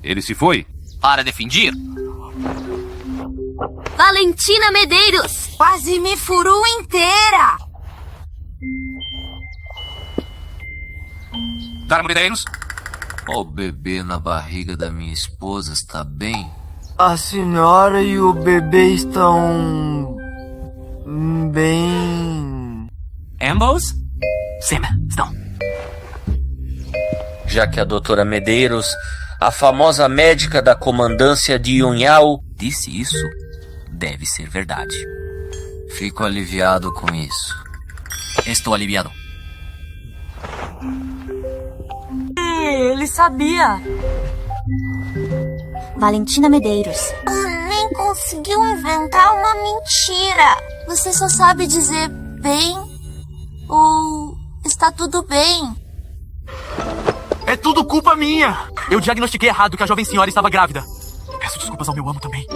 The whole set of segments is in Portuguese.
Ele se foi? Para de fingir. Valentina Medeiros! Quase me furou inteira! Carmo Medeiros? O bebê na barriga da minha esposa está bem? A senhora e o bebê estão... bem... Ambos? Sim, estão. Já que a doutora Medeiros, a famosa médica da comandância de Yunhao, disse isso, deve ser verdade. Fico aliviado com isso. Estou aliviado. Ele sabia. Valentina Medeiros. Nem conseguiu inventar uma mentira. Você só sabe dizer bem ou está tudo bem. É tudo culpa minha! Eu diagnostiquei errado que a jovem senhora estava grávida. Peço desculpas ao meu amo também.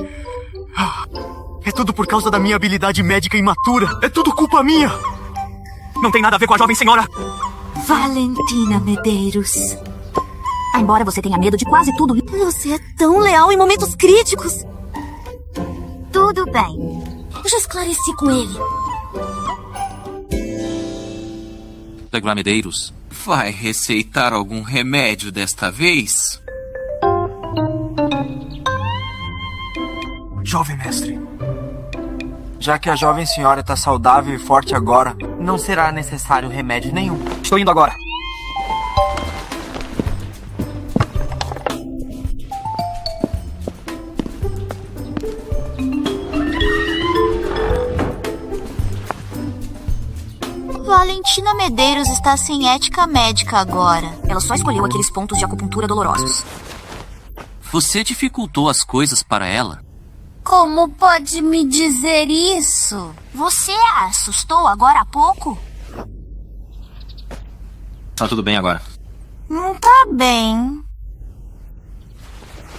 É tudo por causa da minha habilidade médica imatura. É tudo culpa minha! Não tem nada a ver com a jovem senhora! Valentina Medeiros. Embora você tenha medo de quase tudo, você é tão leal em momentos críticos. Tudo bem. Eu já esclareci com ele. Legra Medeiros. Vai receitar algum remédio desta vez? Jovem mestre. Já que a jovem senhora está saudável e forte agora, não será necessário remédio nenhum. Estou indo agora. Valentina Medeiros está sem ética médica agora. Ela só escolheu aqueles pontos de acupuntura dolorosos. Você dificultou as coisas para ela? Como pode me dizer isso? Você a assustou agora há pouco? Tá tudo bem agora. Não tá bem.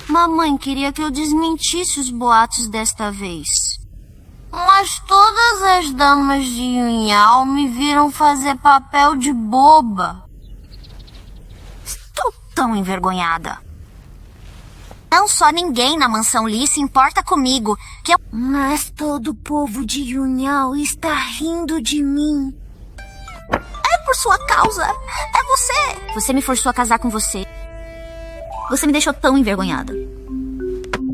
Mamãe queria que eu desmentisse os boatos desta vez. Mas todas as damas de Yunhao me viram fazer papel de boba. Estou tão envergonhada. Não só ninguém na mansão Lee se importa comigo, que eu... Mas todo o povo de Yunhao está rindo de mim. É por sua causa. É você. Você me forçou a casar com você. Você me deixou tão envergonhada.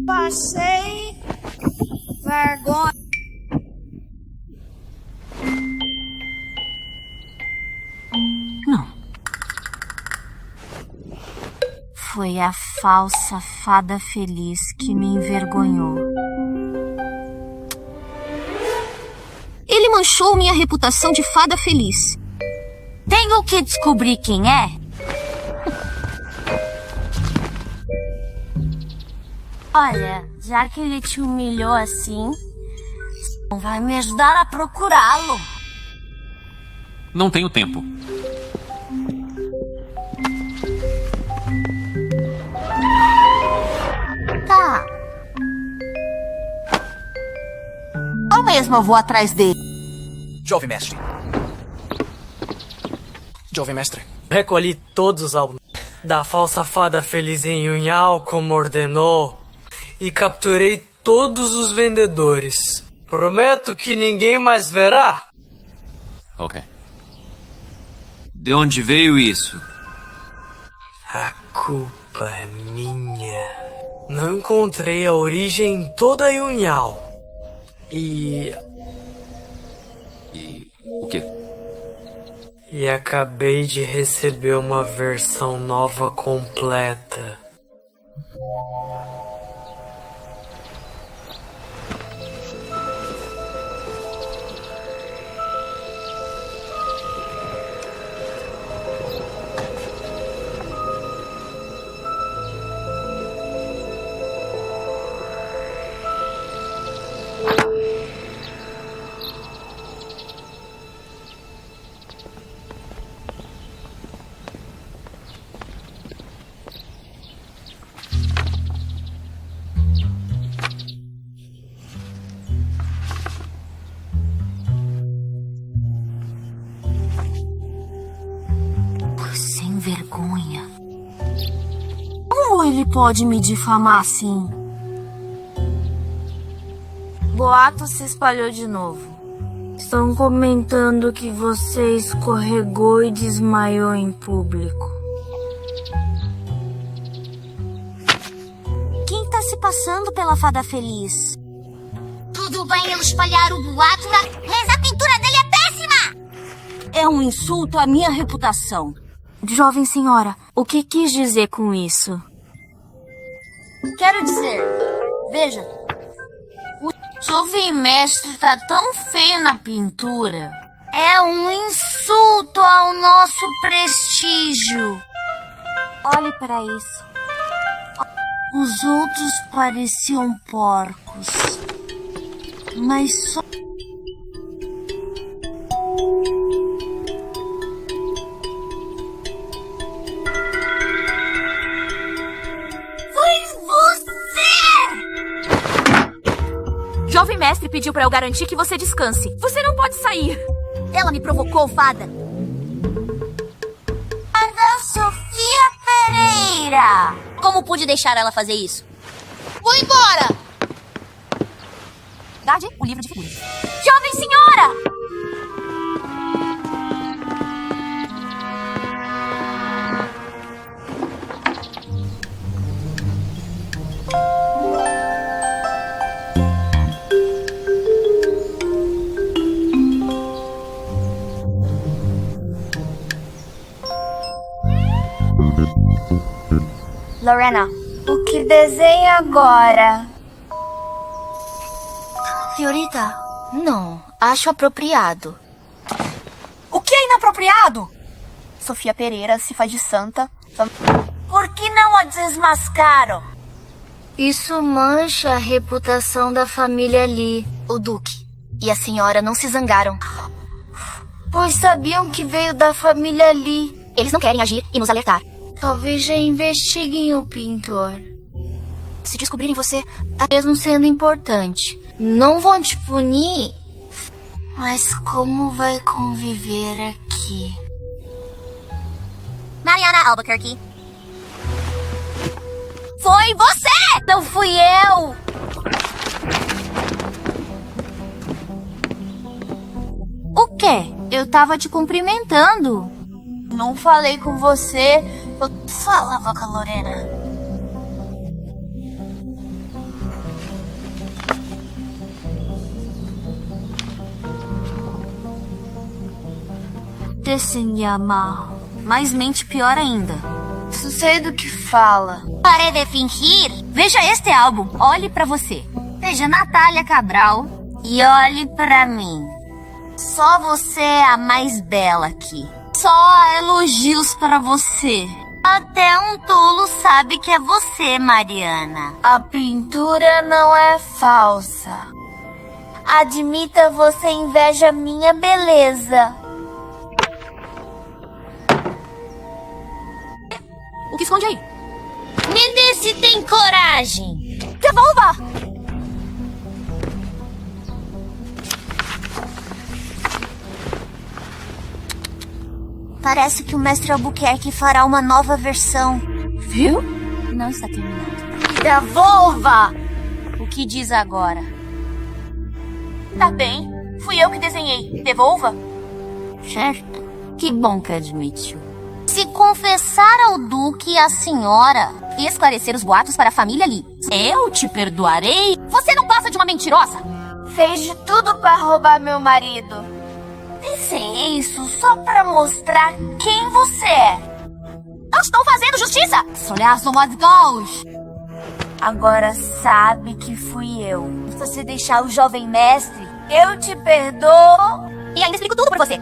Passei vergonha. Não. Foi a falsa fada feliz que me envergonhou. Ele manchou minha reputação de fada feliz. Tenho que descobrir quem é? Olha, já que ele te humilhou assim, vai me ajudar a procurá-lo. Não tenho tempo. Tá. Eu mesma vou atrás dele. Jovem mestre. Jovem mestre. Recolhi todos os álbuns da falsa fada feliz em Yunhao como ordenou e capturei todos os vendedores. Prometo que ninguém mais verá. Ok. De onde veio isso? A culpa é minha. Não encontrei a origem em toda Yunhao. E o quê? E acabei de receber uma versão nova completa. Sem vergonha. Como ele pode me difamar assim? Boato se espalhou de novo. Estão comentando que você escorregou e desmaiou em público. Quem tá se passando pela fada feliz? Tudo bem eu espalhar o boato, mas a pintura dele é péssima! É um insulto à minha reputação. Jovem senhora, o que quis dizer com isso? Quero dizer, veja, O jovem mestre tá tão feio na pintura. É um insulto ao nosso prestígio. olhe para isso. Os outros pareciam porcos, mas só... Foi você! Jovem mestre pediu para eu garantir que você descanse. Você não pode sair. Ela me provocou, fada. Ana Sofia Pereira! Como pude deixar ela fazer isso? Vou embora! Guarde o livro de figuras. Jovem senhora! Lorena, o que desenha agora? Fiorita, não, acho apropriado. O que é inapropriado? Sofia Pereira se faz de santa. Por que não a desmascaram? Isso mancha a reputação da família Lee. O Duque e a senhora não se zangaram. Pois sabiam que veio da família Lee. Eles não querem agir e nos alertar. Talvez já investiguem o pintor. Se descobrirem você... Mesmo sendo importante. Não vão te punir. Mas como vai conviver aqui? Mariana Albuquerque. Foi você! Não fui eu! O quê? Eu tava te cumprimentando. Não falei com você. Eu falava com a Lorena. Desenhama. Mas mente pior ainda. Não sei do que fala. Pare de fingir. Veja este álbum. Olhe pra você. Veja Natália Cabral. E olhe pra mim. Só você é a mais bela aqui. Só elogios pra você. Até um tolo sabe que é você, Mariana. A pintura não é falsa. Admita, você inveja minha beleza. O que esconde aí? Me dê se tem coragem. Devolva! Parece que o mestre Albuquerque fará uma nova versão. Viu? Não está terminado. Devolva! O que diz agora? Tá bem. Fui eu que desenhei. Devolva? Certo. Que bom que admitiu. Se confessar ao Duque e à senhora E esclarecer os boatos para a família Lee. eu te perdoarei. Você não passa de uma mentirosa. Fez de tudo para roubar meu marido. Desenhei isso só para mostrar quem você é. Não estou fazendo justiça. Solhar somos gols. Agora sabe que fui eu. Se você deixar o jovem mestre, eu te perdoo. E ainda explico tudo por você.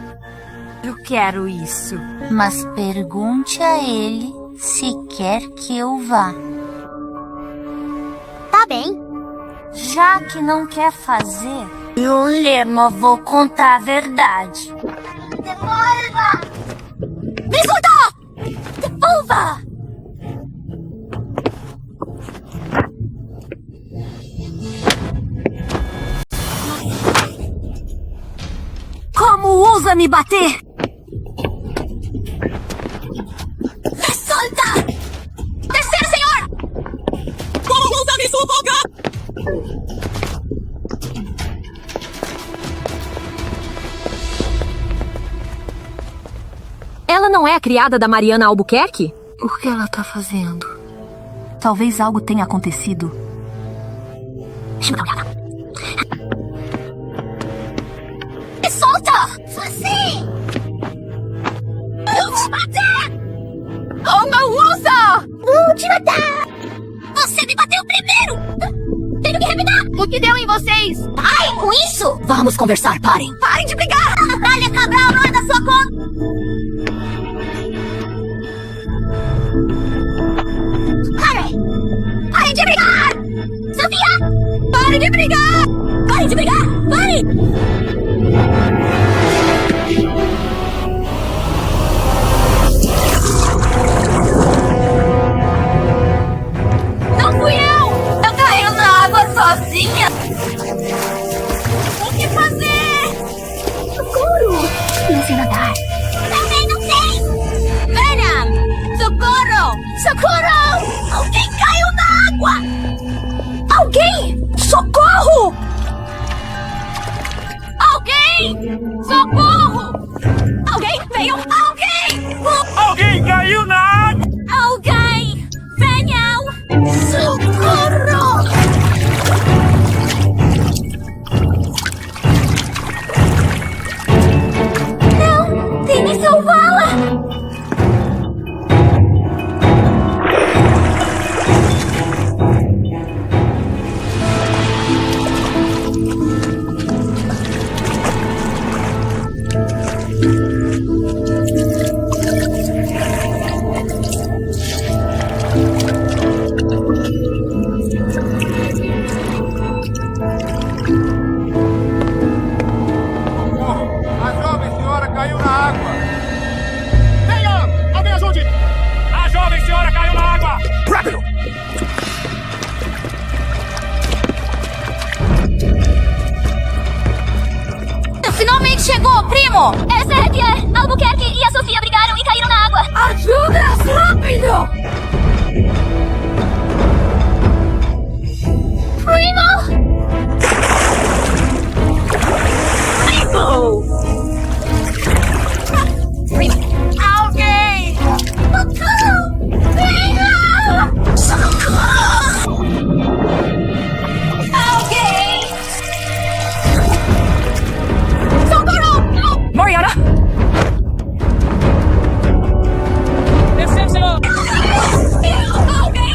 Eu quero isso. Mas pergunte a ele se quer que eu vá. Tá bem. Já que não quer fazer, eu lema vou contar a verdade. Devolva! Me escuta! Devolva! Como ousa me bater? Me solta! Terceiro, senhor! Ela não é a criada da Mariana Albuquerque? O que ela tá fazendo? Talvez algo tenha acontecido. Deixa eu dar uma olhada. Me solta! Você! Eu vou matar! Oh, não usa! Vou te matar! Você me bateu primeiro! Tenho que revidar! O que deu em vocês? Parem com isso! Vamos conversar, parem. Parem de brigar! Natália Cabral não é da sua conta! Parem! Parem de brigar! Sofia! Parem de brigar! Parem de brigar! Parem! Não fui eu! Eu caí na água sozinha! O que fazer? Socorro! Não sei nadar. Também não sei! Venom! Socorro! Socorro! Alguém caiu na água! Alguém! Socorro! Alguém! Socorro! Alguém! Venham! Alguém! Alguém caiu na água! Alguém! Venham! Socorro! Não! Tem que salvá-la! A jovem senhora caiu na água! Venha! Alguém ajude! A jovem senhora caiu na água! Rápido! Finalmente chegou, primo! Essa é a Tia Albuquerque e a Sofia brigaram e caíram na água! Ajuda-as rápido! Primo! Alguém! Socorro! Venha! Socorro! Alguém! Socorro! Mariana! Descendo, senhor! Alguém!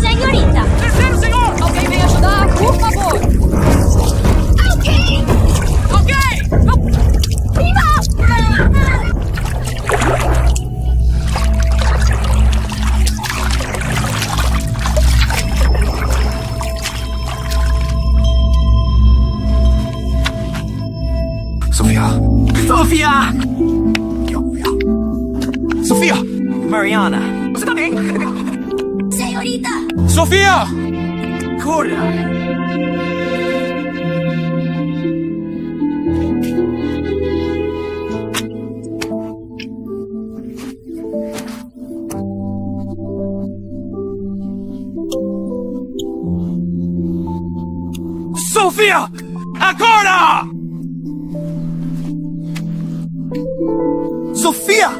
Senhorita! Descendo, senhor! Alguém vem ajudar, por favor! Alguém! Alguém! Primo! Sofia! Sofia! Sofia! Mariana, Você tá bem? Senhorita! Sofia! Corra! Sofia! Agora! Sofia!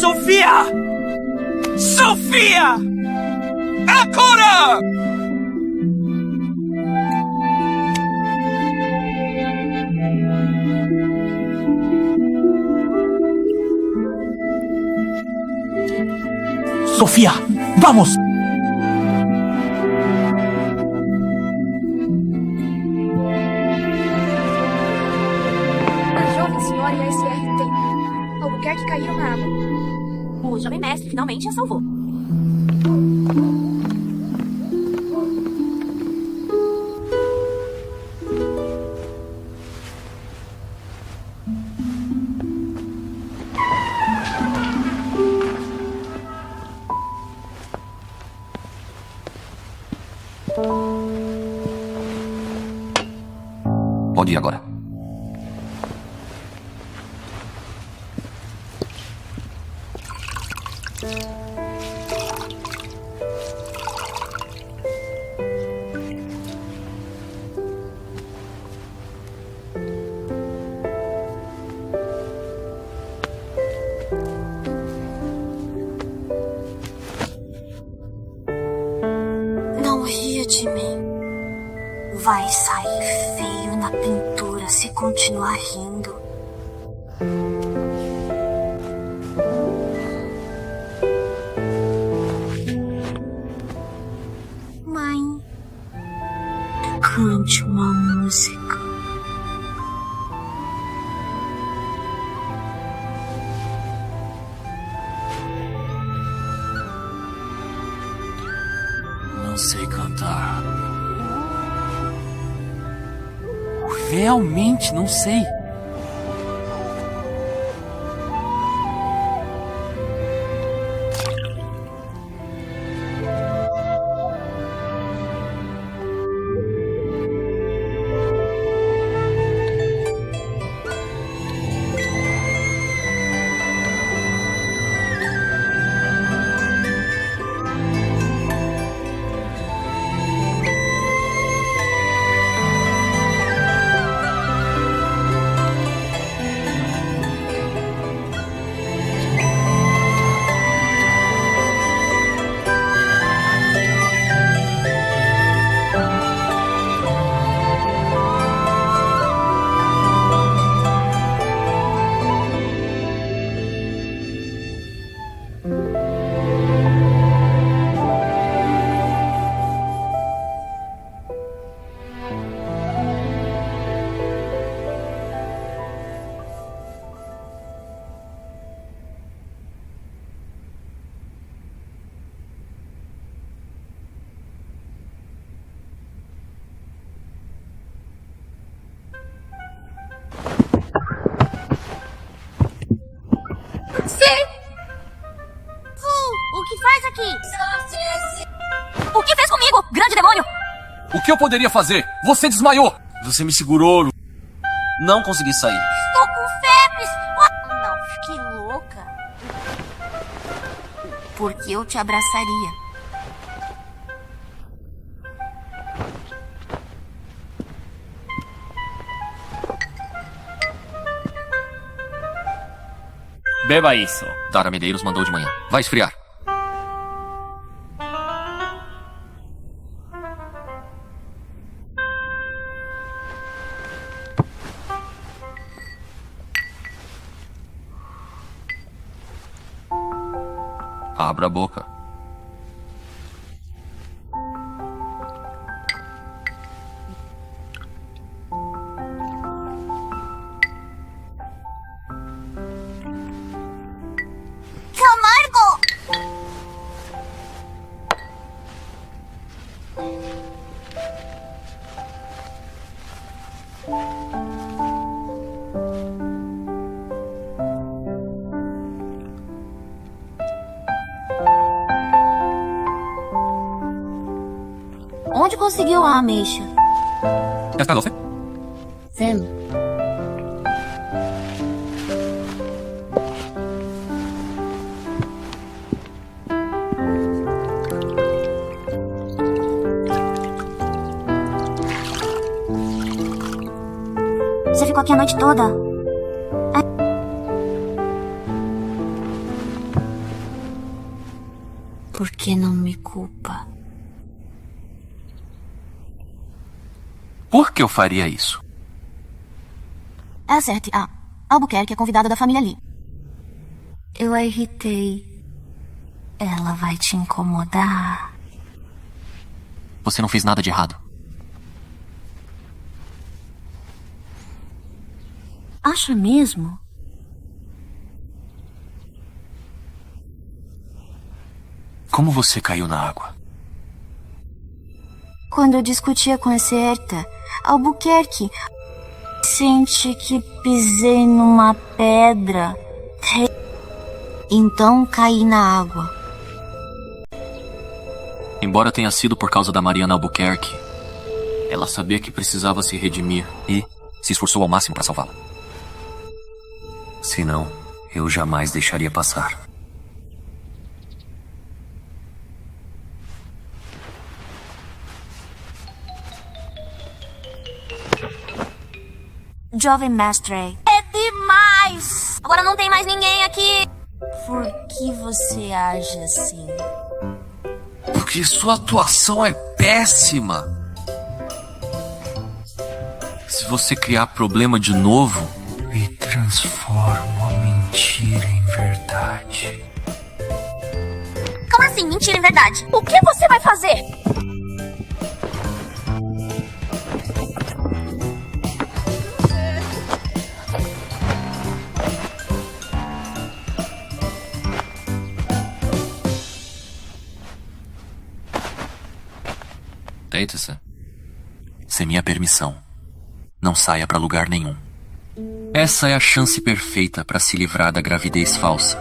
Sofia! Sofia! Agora! Sofia, vamos! A jovem senhora e a SRT Albuquerque caíram na água. O jovem mestre finalmente a salvou. Pode ir agora. vai sair feio na pintura se continuar rindo. Mãe, cante uma música. Não sei cantar. Realmente não sei. O que faz aqui? O que fez comigo, grande demônio? O que eu poderia fazer? Você desmaiou! Você me segurou. Não consegui sair. Estou com febres. Não, fiquei louca. Porque eu te abraçaria. Beba isso. Dara Medeiros mandou de manhã. Vai esfriar. Abra a boca. Camargo! Onde conseguiu a ameixa? Está doce? Sam. Você ficou aqui a noite toda? Por que não me culpa? Por que eu faria isso? Acerte. Albuquerque é convidada da família Lee. Eu a irritei. Ela vai te incomodar. Você não fez nada de errado. Acha mesmo? Como você caiu na água? Quando eu discutia com essa Herta, Albuquerque, senti que pisei numa pedra. Então caí na água. Embora tenha sido por causa da Mariana Albuquerque, ela sabia que precisava se redimir E se esforçou ao máximo para salvá-la. senão eu jamais deixaria passar. Jovem mestre. É demais! Agora não tem mais ninguém aqui. Por que você age assim? Porque sua atuação é péssima. Se você criar problema de novo, E transformo a mentira em verdade. Como assim, mentira em verdade? O que você vai fazer? deite-se. Sem minha permissão, não saia pra lugar nenhum. Essa é a chance perfeita para se livrar da gravidez falsa.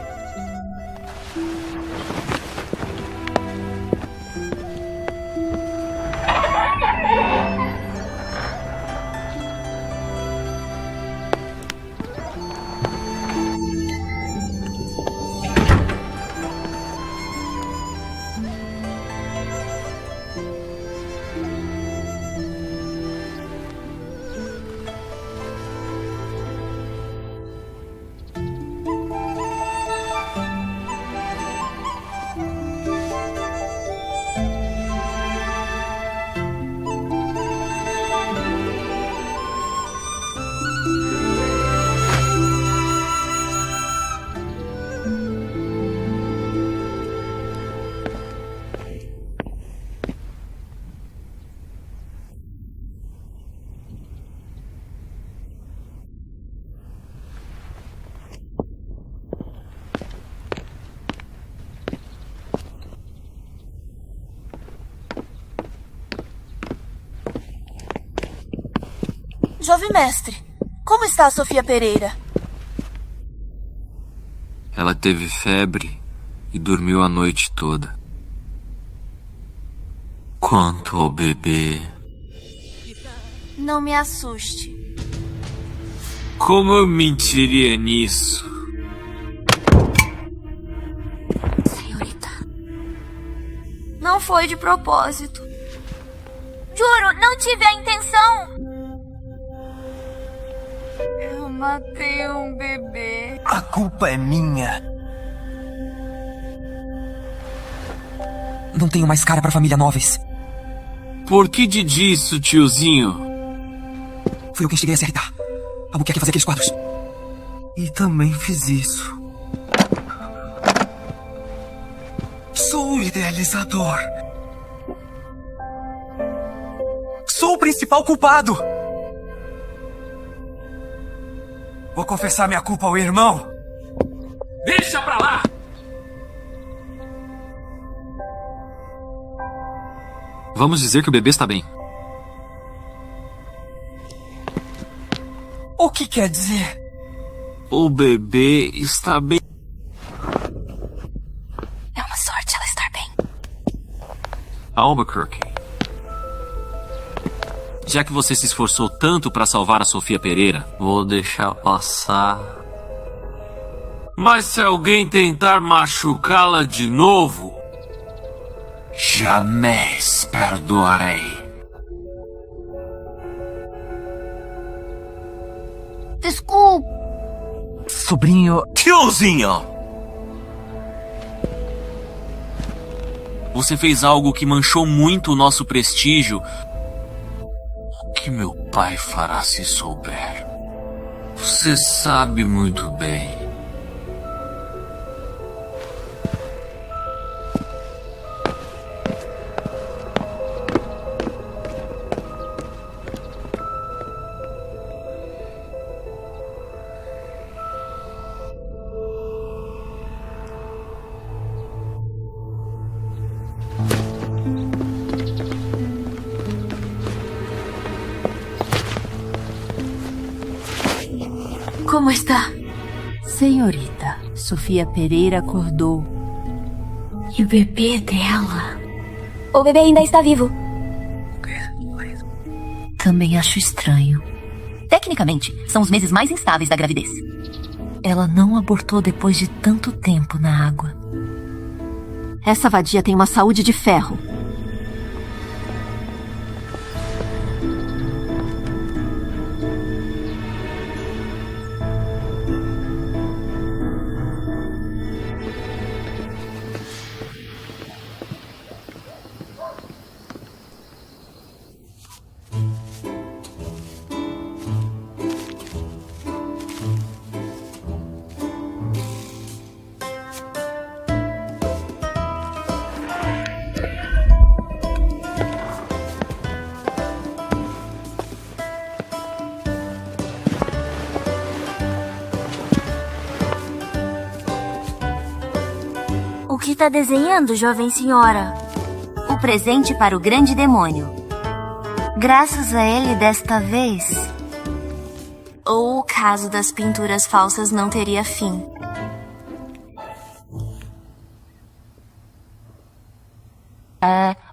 Jovem mestre, como está a Sofia Pereira? Ela teve febre e dormiu a noite toda. Quanto ao bebê, Não me assuste. como eu mentiria nisso? Senhorita. Não foi de propósito. Juro, não tive a intenção. Eu matei um bebê. A culpa é minha. Não tenho mais cara pra família Nóveis. Por que de disso, tiozinho? Fui eu quem cheguei a se irritar. Albuquerque fazer aqueles quadros. E também fiz isso. Sou o idealizador. Sou o principal culpado. Vou confessar minha culpa ao irmão. Deixa pra lá! Vamos dizer que o bebê está bem. O que quer dizer? O bebê está bem. É uma sorte ela estar bem. Albuquerque. Já que você se esforçou tanto para salvar a Sofia Pereira, vou deixar passar. Mas se alguém tentar machucá-la de novo, jamais perdoarei. Desculpa. Sobrinho. Tiozinho! Você fez algo que manchou muito o nosso prestígio. O que meu pai fará se souber? Você sabe muito bem. Como está? Senhorita, Sofia Pereira acordou. E o bebê dela? O bebê ainda está vivo. Também acho estranho. Tecnicamente, são os meses mais instáveis da gravidez. Ela não abortou depois de tanto tempo na água. Essa vadia tem uma saúde de ferro. O que tá desenhando, jovem senhora? O presente para o grande demônio. Graças a ele desta vez, ou o caso das pinturas falsas não teria fim.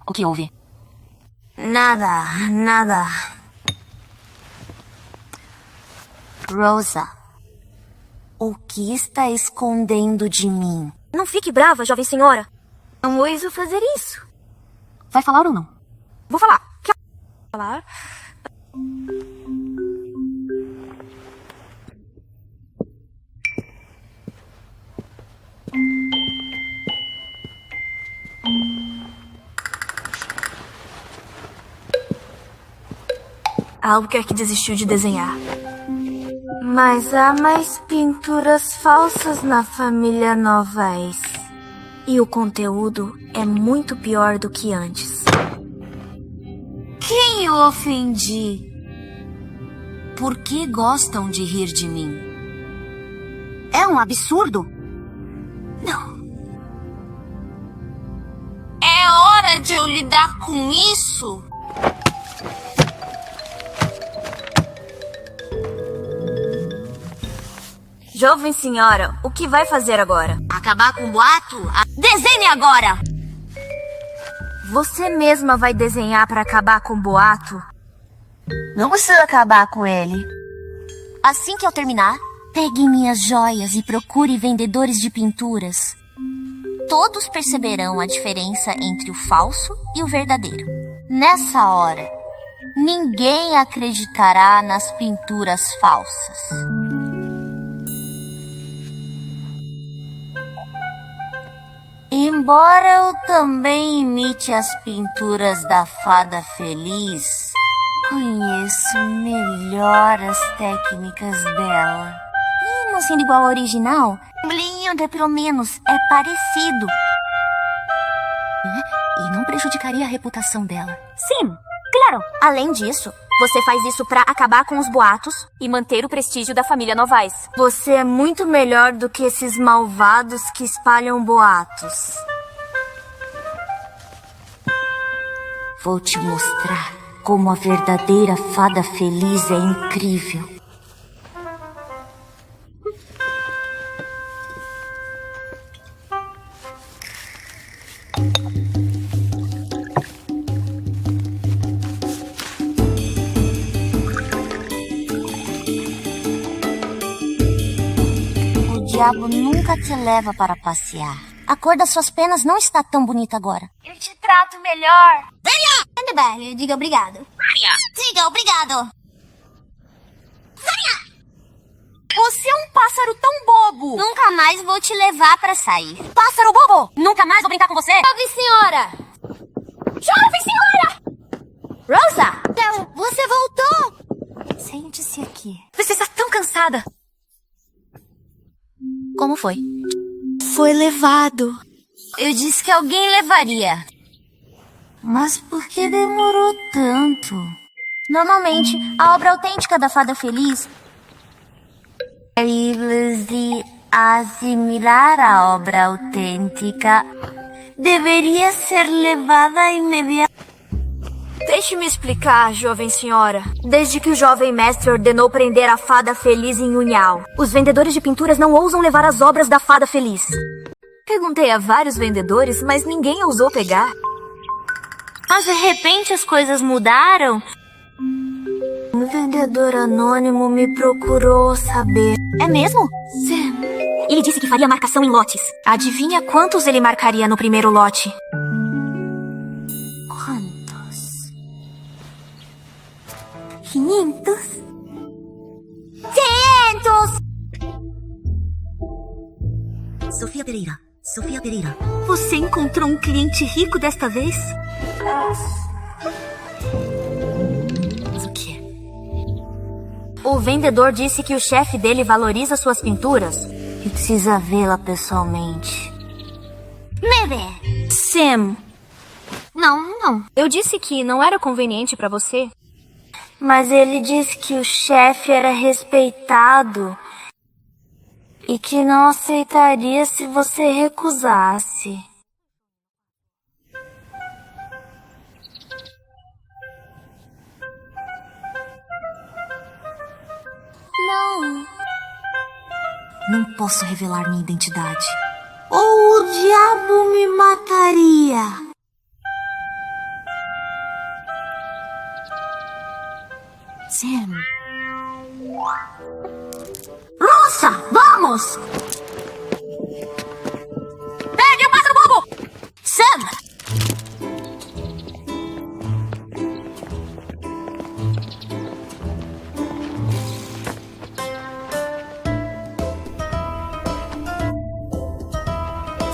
O que houve? Nada. Rosa, o que está escondendo de mim? Não fique brava, jovem senhora. Não ouso fazer isso. Vai falar ou não? Vou falar. Quer falar? Albuquerque desistiu de desenhar. Mas há mais pinturas falsas na família Novaes. E o conteúdo é muito pior do que antes. Quem eu ofendi? Por que gostam de rir de mim? É um absurdo. Não. É hora de eu lidar com isso? Jovem senhora, o que vai fazer agora? Acabar com o boato? Desenhe agora! Você mesma vai desenhar para acabar com o boato? Não precisa acabar com ele. Assim que eu terminar, pegue minhas joias e procure vendedores de pinturas. Todos perceberão a diferença entre o falso e o verdadeiro. Nessa hora, ninguém acreditará nas pinturas falsas. Embora eu também imite as pinturas da Fada Feliz, conheço melhor as técnicas dela. E não sendo igual ao original, linda pelo menos é parecido. E não prejudicaria a reputação dela. Sim, claro. Além disso, você faz isso para acabar com os boatos e manter o prestígio da família Novaes. Você é muito melhor do que esses malvados que espalham boatos. Vou te mostrar como a verdadeira Fada Feliz é incrível. O diabo nunca te leva para passear. A cor das suas penas não está tão bonita agora. Eu te trato melhor. Annabelle, diga obrigado. Diga obrigado. Você é um pássaro tão bobo. Nunca mais vou te levar para sair. Pássaro bobo. Nunca mais vou brincar com você. Jovem senhora! Jovem senhora! Rosa! Então, você voltou! Sente-se aqui. Você está tão cansada. Como foi? Foi levado. Eu disse que alguém levaria. Mas por que demorou tanto? Normalmente, a obra autêntica da Fada Feliz é de assimilar a obra autêntica. Deveria ser levada imediatamente. Deixe-me explicar, jovem senhora. Desde que o jovem mestre ordenou prender a Fada Feliz em Unhal, os vendedores de pinturas não ousam levar as obras da Fada Feliz. Perguntei a vários vendedores, mas ninguém ousou pegar. Mas de repente as coisas mudaram. Um vendedor anônimo me procurou saber. É mesmo? Sim. Ele disse que faria marcação em lotes. Adivinha quantos ele marcaria no primeiro lote? Quantos? 500? 500! Sofia Pereira, você encontrou um cliente rico desta vez? Mas o quê? O vendedor disse que o chefe dele valoriza suas pinturas. E precisa vê-la pessoalmente. Bebê! Sam. Não. Eu disse que não era conveniente pra você. Mas ele disse que o chefe era respeitado. E que não aceitaria se você recusasse. Não. Não posso revelar minha identidade. Ou o diabo me mataria. Sam. Nossa, vamos! Pegue o pássaro bobo! Sam!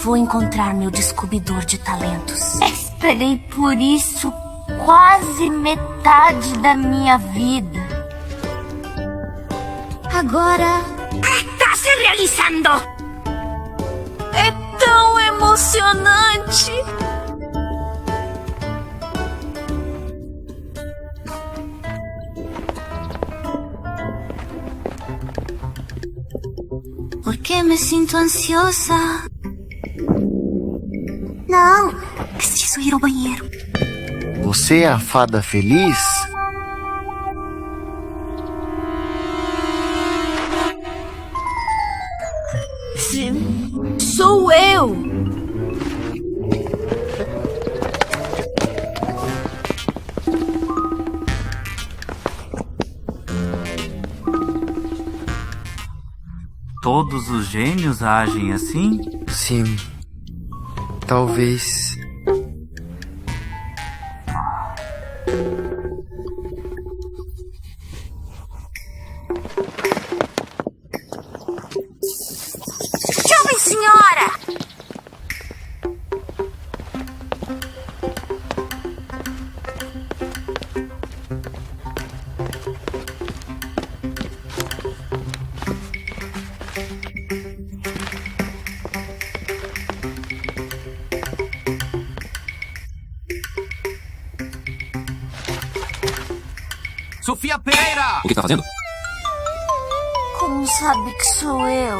Vou encontrar meu descobridor de talentos. Esperei por isso quase metade da minha vida. Agora... Está se realizando! É tão emocionante! Por que me sinto ansiosa? Não, preciso ir ao banheiro. Você é a fada feliz? Sim, sou eu! Todos os gênios agem assim? Sim. Talvez. Jovem senhora! Sofia Pereira! O que tá fazendo? Como sabe que sou eu?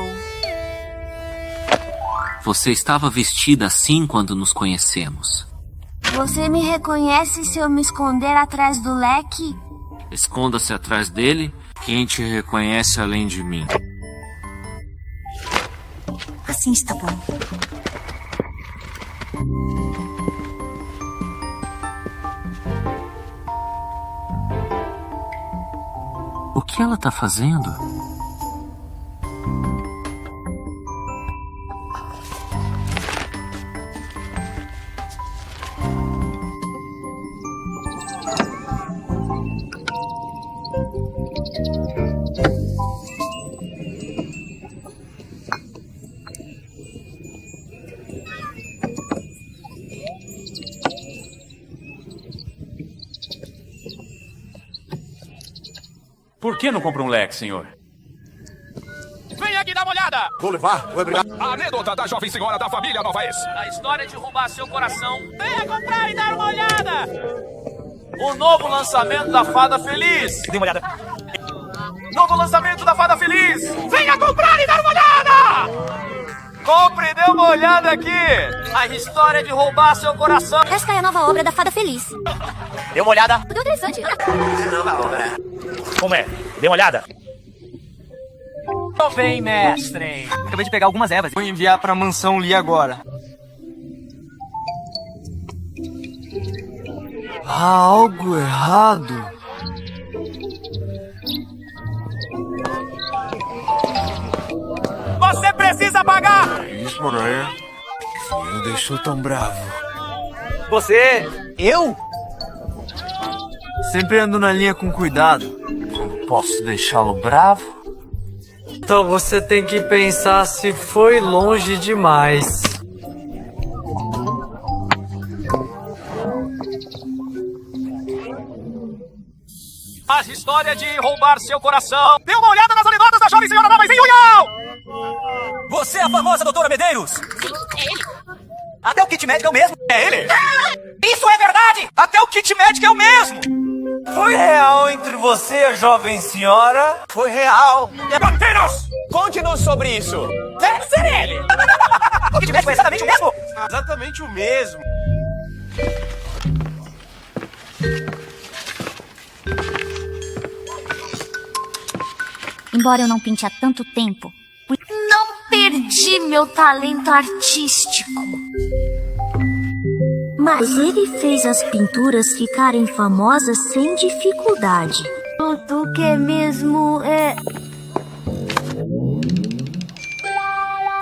Você estava vestida assim quando nos conhecemos. Você me reconhece se eu me esconder atrás do leque? Esconda-se atrás dele. Quem te reconhece além de mim? Assim está bom. O que ela tá fazendo? Por que não compra um leque, senhor? Vem aqui dar uma olhada! Vou levar, vou obrigado. A anedota da jovem senhora da família Novaes. A história de roubar seu coração. Venha comprar e dar uma olhada! O novo lançamento da Fada Feliz. Dê uma olhada. Novo lançamento da Fada Feliz! Venha comprar e dar uma olhada! Compre e dê uma olhada aqui. A história de roubar seu coração. Esta é a nova obra da Fada Feliz. Dê uma olhada. Muito interessante. Como é? Dê uma olhada. Tô bem, mestre. Acabei de pegar algumas ervas. Vou enviar pra mansão Lee agora. Há algo errado. Você precisa pagar! Isso, Moranha. Você me deixou tão bravo. Você? Eu? Sempre ando na linha com cuidado. Não posso deixá-lo bravo. Então você tem que pensar se foi longe demais. A história de roubar seu coração. Dê uma olhada nas anedotas da jovem senhora Novaes em Unhal! Você é a famosa doutora Medeiros? Sim, é ele. Até o kit médico é o mesmo. É ele? Isso é verdade! Até o kit médico é o mesmo! Foi real entre você e a jovem senhora? Foi real. Debateiros! Conte-nos sobre isso. Deve ser ele. O que tivesse foi exatamente o mesmo? Exatamente o mesmo. Embora eu não pinte há tanto tempo, Não perdi meu talento artístico. Mas ele fez as pinturas ficarem famosas sem dificuldade. Tudo que mesmo é...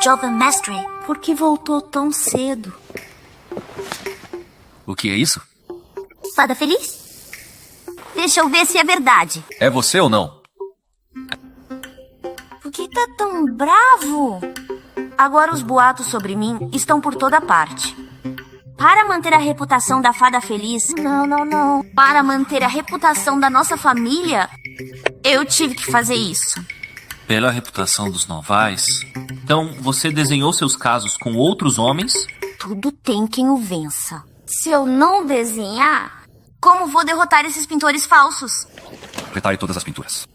Jovem Mestre, por que voltou tão cedo? O que é isso? Fada feliz? Deixa eu ver se é verdade. É você ou não? Por que tá tão bravo? Agora os boatos sobre mim estão por toda parte. Para manter a reputação da fada feliz... Não. Para manter a reputação da nossa família, eu tive que fazer isso. Pela reputação dos novais. Então, você desenhou seus casos com outros homens? Tudo tem quem o vença. Se eu não desenhar, como vou derrotar esses pintores falsos? Retire todas as pinturas.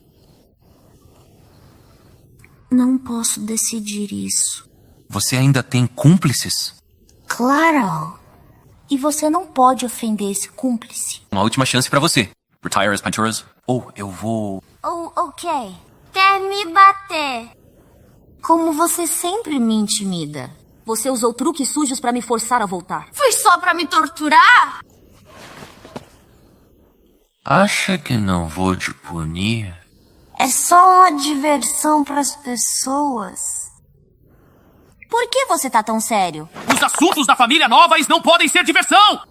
Não posso decidir isso. Você ainda tem cúmplices? Claro. E você não pode ofender esse cúmplice. Uma última chance pra você. Retire as pinturas. Ou eu vou... Oh, ok. Quer me bater? Como você sempre me intimida. Você usou truques sujos pra me forçar a voltar. Foi só pra me torturar? Acha que não vou te punir? É só uma diversão pras pessoas. Por que você tá tão sério? Os assuntos da família Novais não podem ser diversão!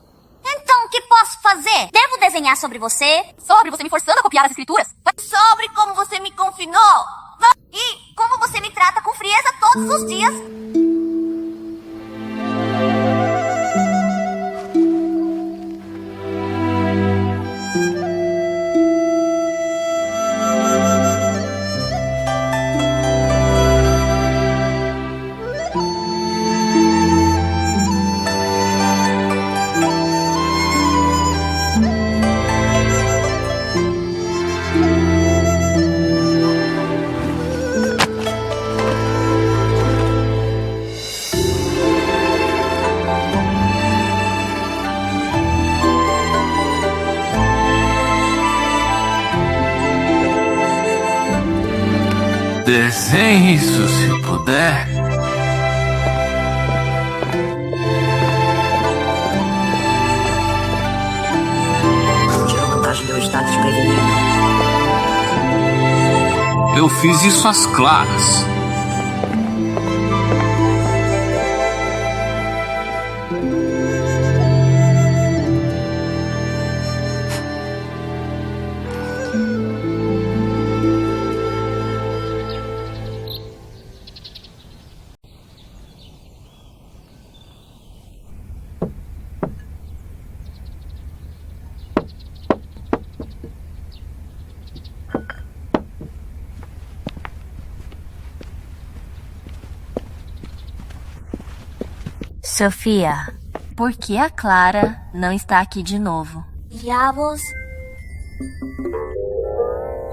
Então, o que posso fazer? Devo desenhar sobre você? Sobre você me forçando a copiar as escrituras? Sobre como você me confinou? E como você me trata com frieza todos os dias? Desenhe isso se puder. Tira vantagem de eu estar desprevenido. Eu fiz isso às claras. Sofia, por que a Clara não está aqui de novo? Diabos.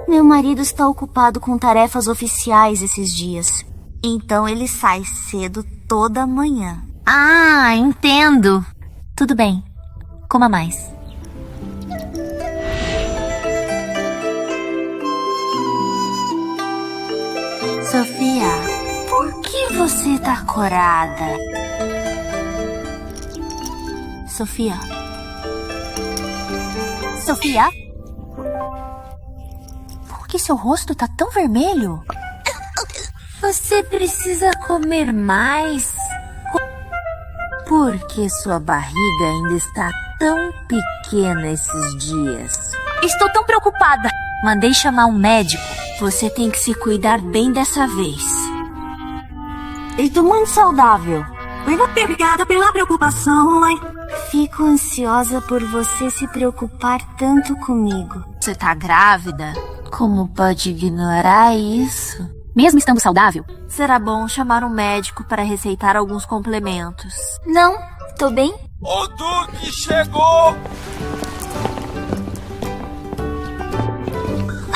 Meu marido está ocupado com tarefas oficiais esses dias. Então ele sai cedo toda manhã. Ah, entendo. Tudo bem. Coma mais. Sofia, por que você tá corada? Sofia? Sofia? Por que seu rosto tá tão vermelho? Você precisa comer mais. Porque sua barriga ainda está tão pequena esses dias. Estou tão preocupada. Mandei chamar um médico. Você tem que se cuidar bem dessa vez. Estou muito saudável. Muito obrigada pela preocupação, mãe. Fico ansiosa por você se preocupar tanto comigo. Você tá grávida? Como pode ignorar isso? Mesmo estando saudável? Será bom chamar um médico para receitar alguns complementos. Não, tô bem. O Duque chegou!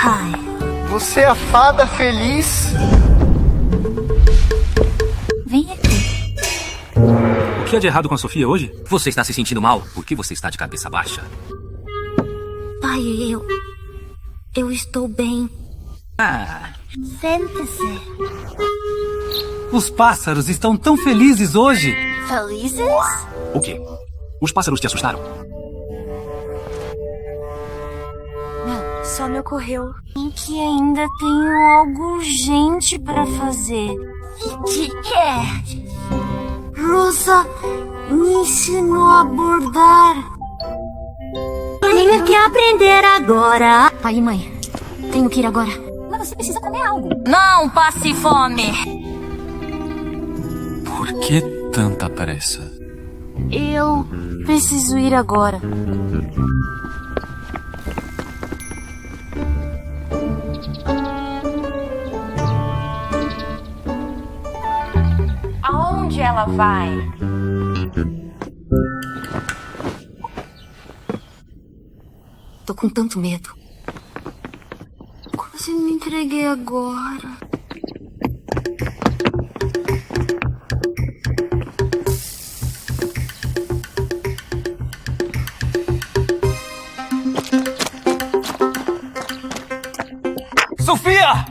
Ai. Você é a fada feliz? Vem aqui. O que há de errado com a Sofia hoje? Você está se sentindo mal? Por que você está de cabeça baixa? Pai, eu estou bem. Sente-se. Os pássaros estão tão felizes hoje. Felizes? O quê? Os pássaros te assustaram? Não, só me ocorreu. E que ainda tenho algo urgente para fazer. Que é? Rosa me ensinou a bordar. Tenho que aprender agora. Pai e mãe, tenho que ir agora. Mas você precisa comer algo. Não passe fome. Por que tanta pressa? Eu preciso ir agora. Aonde ela vai? Tô com tanto medo. Quase me entreguei agora. Sofia!